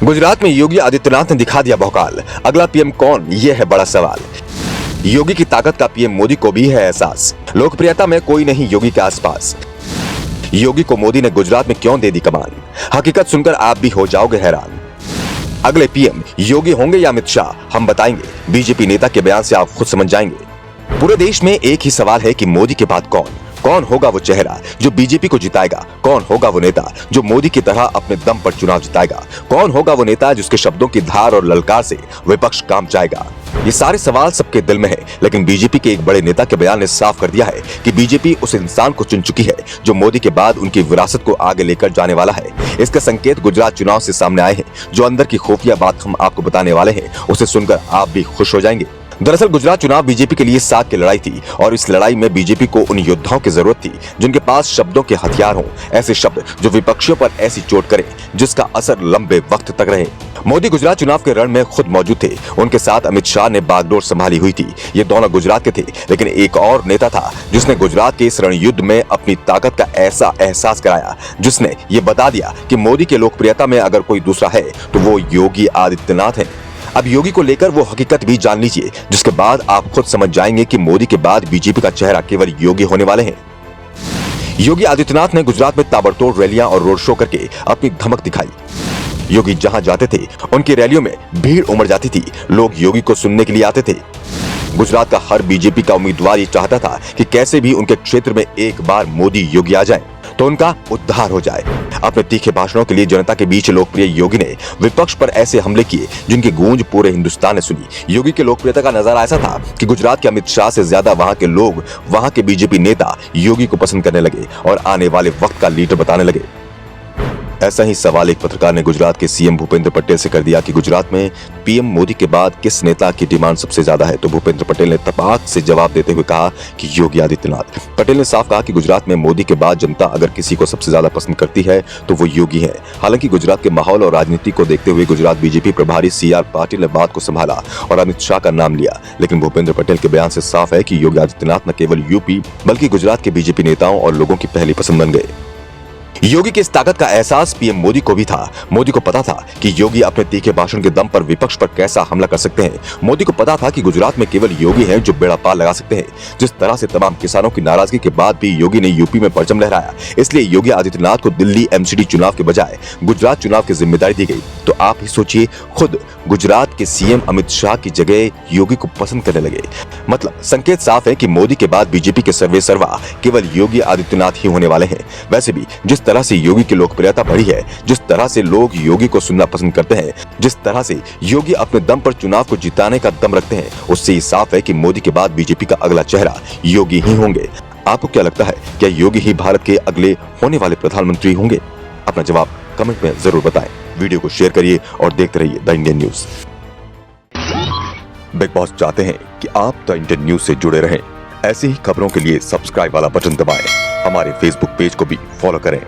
गुजरात में योगी आदित्यनाथ ने दिखा दिया भौकाल। अगला पीएम कौन, ये है बड़ा सवाल। योगी की ताकत का पीएम मोदी को भी है एहसास। लोकप्रियता में कोई नहीं योगी के आसपास। योगी को मोदी ने गुजरात में क्यों दे दी कमान, हकीकत सुनकर आप भी हो जाओगे हैरान। अगले पीएम योगी होंगे या अमित शाह, हम बताएंगे। बीजेपी नेता के बयान से आप खुद समझ जाएंगे। पूरे देश में एक ही सवाल है कि मोदी के बाद कौन होगा वो चेहरा जो बीजेपी को जिताएगा। कौन होगा वो नेता जो मोदी की तरह अपने दम पर चुनाव जिताएगा। कौन होगा वो नेता जिसके शब्दों की धार और ललकार से विपक्ष काम जाएगा। ये सारे सवाल सबके दिल में है, लेकिन बीजेपी के एक बड़े नेता के बयान ने साफ कर दिया है कि बीजेपी उस इंसान को चुन चुकी है जो मोदी के बाद उनकी विरासत को आगे लेकर जाने वाला है। इसका संकेत गुजरात चुनाव से सामने आए हैं। जो अंदर की खुफिया बात हम आपको बताने वाले हैं, उसे सुनकर आप भी खुश हो जाएंगे। दरअसल गुजरात चुनाव बीजेपी के लिए साख की लड़ाई थी और इस लड़ाई में बीजेपी को उन योद्धाओं की जरूरत थी जिनके पास शब्दों के हथियार हों, ऐसे शब्द जो विपक्षियों पर ऐसी चोट करें जिसका असर लंबे वक्त तक रहे। मोदी गुजरात चुनाव के रण में खुद मौजूद थे। उनके साथ अमित शाह ने बागडोर संभाली हुई थी। ये दोनों गुजरात के थे, लेकिन एक और नेता था जिसने गुजरात के इस रण युद्ध में अपनी ताकत का ऐसा एहसास कराया, जिसने ये बता दिया कि मोदी की लोकप्रियता में अगर कोई दूसरा है तो वो योगी आदित्यनाथ है। अब योगी को लेकर वो हकीकत भी जान लीजिए, जिसके बाद आप खुद समझ जाएंगे कि मोदी के बाद बीजेपी का चेहरा केवल योगी होने वाले हैं। योगी आदित्यनाथ ने गुजरात में ताबड़तोड़ रैलियां और रोड शो करके अपनी धमक दिखाई। योगी जहां जाते थे उनकी रैलियों में भीड़ उमड़ जाती थी। लोग योगी को सुनने के लिए आते थे। गुजरात का हर बीजेपी का उम्मीदवार ये चाहता था कि कैसे भी उनके क्षेत्र में एक बार मोदी योगी आ जाए तो उनका उद्धार हो जाए। अपने तीखे भाषणों के लिए जनता के बीच लोकप्रिय योगी ने विपक्ष पर ऐसे हमले किए जिनकी गूंज पूरे हिंदुस्तान ने सुनी। योगी की लोकप्रियता का नजारा ऐसा था कि गुजरात के अमित शाह से ज्यादा वहां के लोग, वहां के बीजेपी नेता योगी को पसंद करने लगे और आने वाले वक्त का लीडर बताने लगे। ऐसा ही सवाल एक पत्रकार ने गुजरात के सीएम भूपेंद्र पटेल से कर दिया कि गुजरात में पीएम मोदी के बाद किस नेता की डिमांड सबसे ज्यादा है, तो भूपेंद्र पटेल ने तपाक से जवाब देते हुए कहा कि योगी आदित्यनाथ। पटेल ने साफ कहा कि गुजरात में मोदी के बाद जनता अगर किसी को सबसे ज्यादा पसंद करती है तो वो योगी है। हालांकि गुजरात के माहौल और राजनीति को देखते हुए गुजरात बीजेपी प्रभारी CR पाटिल ने बात को संभाला और अमित शाह का नाम लिया, लेकिन भूपेंद्र पटेल के बयान से साफ है कि योगी आदित्यनाथ न केवल यूपी बल्कि गुजरात के बीजेपी नेताओं और लोगों की पहली पसंद बन गए। योगी की इस ताकत का एहसास पीएम मोदी को भी था। मोदी को पता था कि योगी अपने तीखे भाषण के दम पर विपक्ष पर कैसा हमला कर सकते हैं। मोदी को पता था कि गुजरात में केवल योगी हैं जो बेड़ा पार लगा सकते हैं। जिस तरह से तमाम किसानों की नाराजगी के बाद भी योगी ने यूपी में परचम लहराया, इसलिए योगी आदित्यनाथ को दिल्ली MCD चुनाव के बजाय गुजरात चुनाव की जिम्मेदारी दी गई। तो आप ही सोचिए, खुद गुजरात के सीएम अमित शाह की जगह योगी को पसंद करने लगे। मतलब संकेत साफ है कि मोदी के बाद बीजेपी के सर्वे सर्वा केवल योगी आदित्यनाथ ही होने वाले हैं। वैसे भी जिस तरह से योगी की लोकप्रियता बढ़ी है, जिस तरह से लोग योगी को सुनना पसंद करते हैं, जिस तरह से योगी अपने दम पर चुनाव को जिताने का दम रखते हैं, उससे ही साफ है कि मोदी के बाद बीजेपी का अगला चेहरा योगी ही होंगे। आपको क्या लगता है, क्या योगी ही भारत के अगले होने वाले प्रधानमंत्री होंगे? अपना जवाब कमेंट में जरूर बताएं। वीडियो को शेयर करिए और देखते रहिए the Indian news. Big boss चाहते हैं कि आप द इंडियन न्यूज से जुड़े रहें। ऐसी ही खबरों के लिए सब्सक्राइब वाला बटन दबाएं। हमारे फेसबुक पेज को भी फॉलो करें।